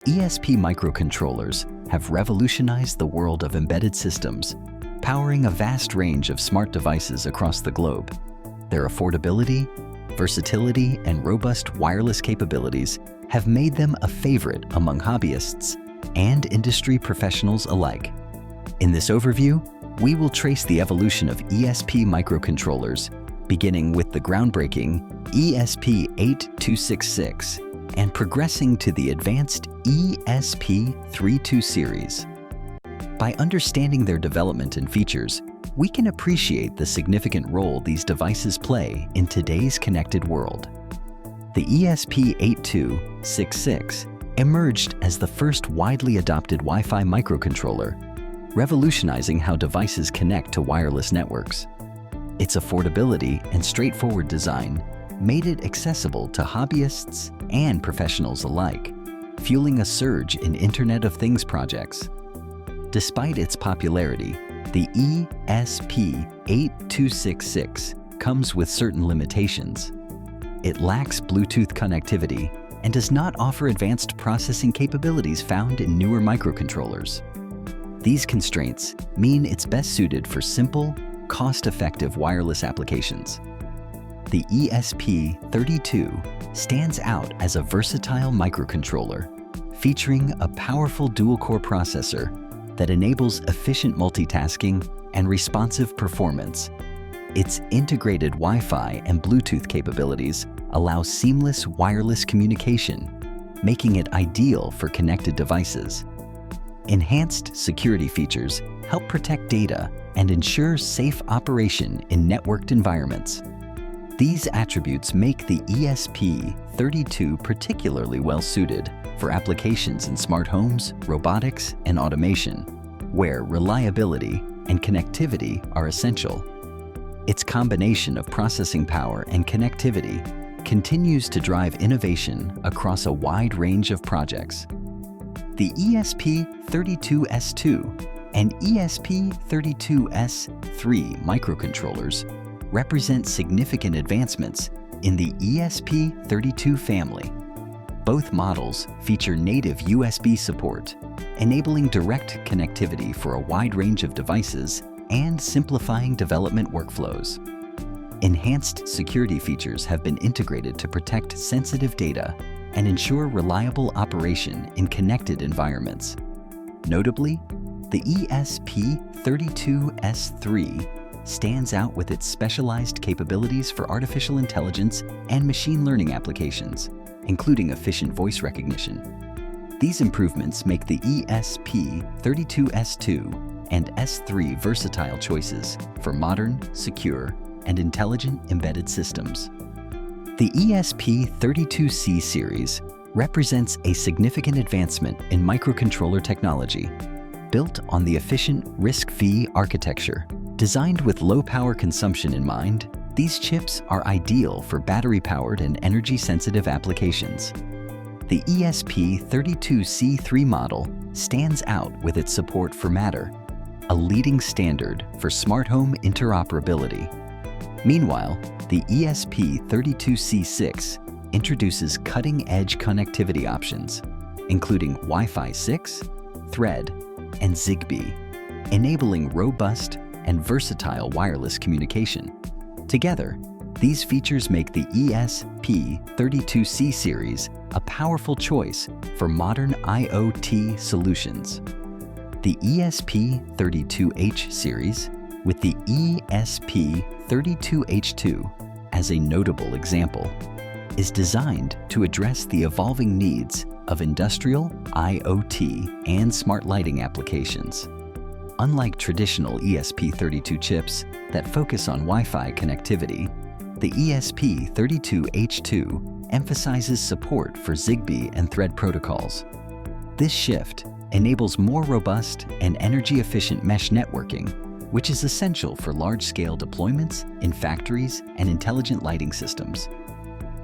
ESP microcontrollers have revolutionized the world of embedded systems, powering a vast range of smart devices across the globe. Their affordability, versatility, and robust wireless capabilities have made them a favorite among hobbyists and industry professionals alike. In this overview, we will trace the evolution of ESP microcontrollers, beginning with the groundbreaking ESP8266 and progressing to the advanced ESP32 series. By understanding their development and features, we can appreciate the significant role these devices play in today's connected world. The ESP8266 emerged as the first widely adopted Wi-Fi microcontroller, revolutionizing how devices connect to wireless networks. Its affordability and straightforward design made it accessible to hobbyists and professionals alike, fueling a surge in Internet of Things projects. Despite its popularity, the ESP8266 comes with certain limitations. It lacks Bluetooth connectivity and does not offer advanced processing capabilities found in newer microcontrollers. These constraints mean it's best suited for simple, cost-effective wireless applications. The ESP32 stands out as a versatile microcontroller, featuring a powerful dual-core processor that enables efficient multitasking and responsive performance. Its integrated Wi-Fi and Bluetooth capabilities allow seamless wireless communication, making it ideal for connected devices. Enhanced security features help protect data and ensure safe operation in networked environments. These attributes make the ESP32 particularly well-suited for applications in smart homes, robotics, and automation, where reliability and connectivity are essential. Its combination of processing power and connectivity continues to drive innovation across a wide range of projects. The ESP32S2 and ESP32S3 microcontrollers represent significant advancements in the ESP32 family. Both models feature native USB support, enabling direct connectivity for a wide range of devices and simplifying development workflows. Enhanced security features have been integrated to protect sensitive data and ensure reliable operation in connected environments. Notably, the ESP32S3 stands out with its specialized capabilities for artificial intelligence and machine learning applications, including efficient voice recognition. These improvements make the ESP32S2 and S3 versatile choices for modern, secure, and intelligent embedded systems. The ESP32C series represents a significant advancement in microcontroller technology, built on the efficient RISC-V architecture. Designed with low power consumption in mind, these chips are ideal for battery-powered and energy-sensitive applications. The ESP32C3 model stands out with its support for Matter, a leading standard for smart home interoperability. Meanwhile, the ESP32C6 introduces cutting-edge connectivity options, including Wi-Fi 6, Thread, and Zigbee, enabling robust and versatile wireless communication. Together, these features make the ESP32C series a powerful choice for modern IoT solutions. The ESP32H series, with the ESP32H2 as a notable example, is designed to address the evolving needs of industrial, IoT, and smart lighting applications. Unlike traditional ESP32 chips that focus on Wi-Fi connectivity, the ESP32H2 emphasizes support for Zigbee and Thread protocols. This shift enables more robust and energy-efficient mesh networking, which is essential for large-scale deployments in factories and intelligent lighting systems.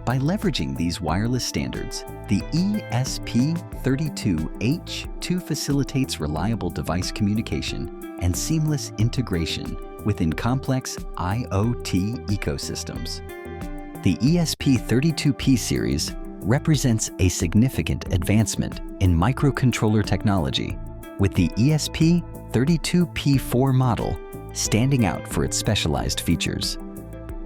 By leveraging these wireless standards, the ESP32H2 facilitates reliable device communication and seamless integration within complex IoT ecosystems. The ESP32P series represents a significant advancement in microcontroller technology, with the ESP32P4 model standing out for its specialized features.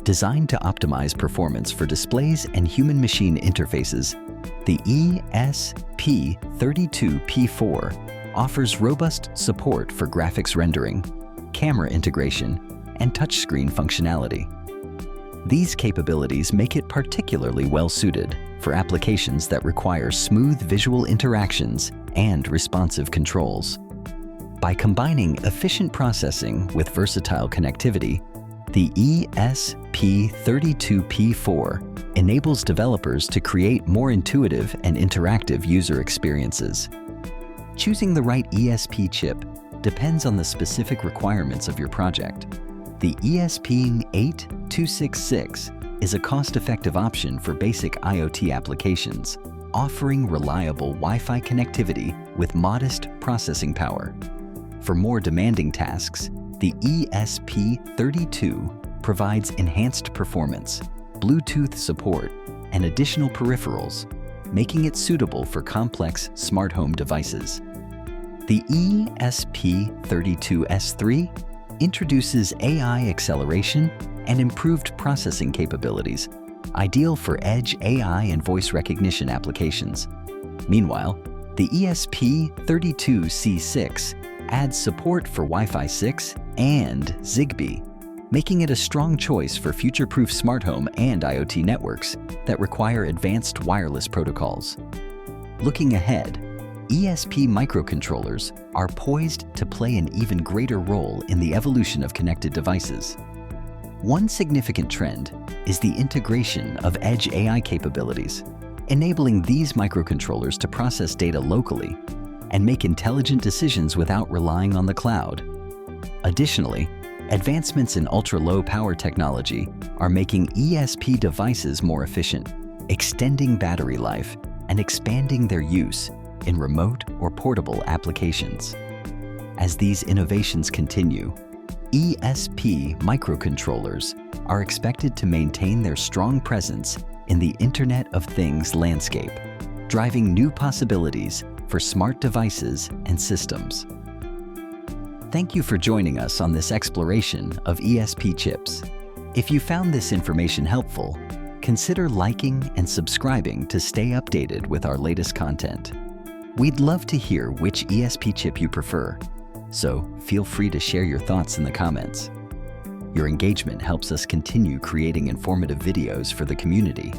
Designed to optimize performance for displays and human-machine interfaces, the ESP32P4 offers robust support for graphics rendering, camera integration, and touchscreen functionality. These capabilities make it particularly well-suited for applications that require smooth visual interactions and responsive controls. By combining efficient processing with versatile connectivity, the ESP32P4 enables developers to create more intuitive and interactive user experiences. Choosing the right ESP chip depends on the specific requirements of your project. The ESP8266 is a cost-effective option for basic IoT applications, offering reliable Wi-Fi connectivity with modest processing power. For more demanding tasks, the ESP32 provides enhanced performance, Bluetooth support, and additional peripherals, making it suitable for complex smart home devices. The ESP32S3 introduces AI acceleration and improved processing capabilities, ideal for edge AI and voice recognition applications. Meanwhile, the ESP32C6 adds support for Wi-Fi 6 and Zigbee, making it a strong choice for future-proof smart home and IoT networks that require advanced wireless protocols. Looking ahead, ESP microcontrollers are poised to play an even greater role in the evolution of connected devices. One significant trend is the integration of edge AI capabilities, enabling these microcontrollers to process data locally and make intelligent decisions without relying on the cloud. Additionally, advancements in ultra-low power technology are making ESP devices more efficient, extending battery life and expanding their use in remote or portable applications. As these innovations continue, ESP microcontrollers are expected to maintain their strong presence in the Internet of Things landscape, driving new possibilities for smart devices and systems. Thank you for joining us on this exploration of ESP chips. If you found this information helpful, consider liking and subscribing to stay updated with our latest content. We'd love to hear which ESP chip you prefer, so feel free to share your thoughts in the comments. Your engagement helps us continue creating informative videos for the community.